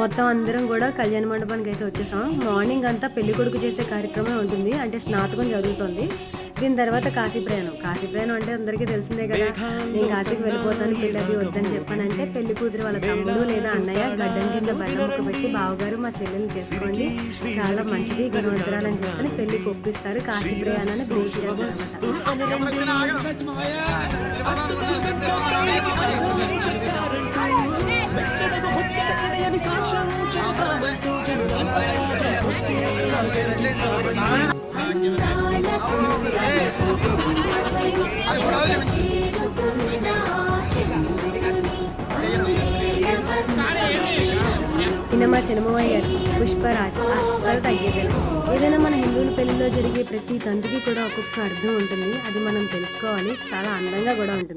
మొత్తం అందరం కూడా కళ్యాణ మండపానికి అయితే వచ్చేసాం. మార్నింగ్ అంతా పెళ్లి కొడుకు చేసే కార్యక్రమం ఉంటుంది, అంటే స్నాతకం జరుగుతుంది. దీని తర్వాత కాశీ ప్రయాణం అంటే అందరికీ తెలిసిందే కదా. నేను కాశీకి వెళ్ళిపోతాను, పెళ్ళి అది వద్దని చెప్పానంటే పెళ్లి కూతురు వాళ్ళ తమ్ముడు లేదా అన్నయ్య గడ్డం కింద బెల్లం ముక్క పెట్టి బావగారు మా చెల్లెల్ని చేసుకోండి, చాలా మంచిది గుణవంతరాలని చెప్పని పెళ్లికి ఒప్పిస్తారు. కాశీ ప్రయాణాన్ని బ్రేక్ నిన్న మా చిన్నమ్మయ్య గారు పుష్పరాజ్ అస్సలు తగ్గేది. ఏదైనా మన హిందువుల పెళ్లిలో జరిగే ప్రతి తంతుకి కూడా ఒక్కొక్క అర్థం ఉంటుంది, అది మనం తెలుసుకోవాలి. చాలా అందంగా కూడా ఉంటుంది.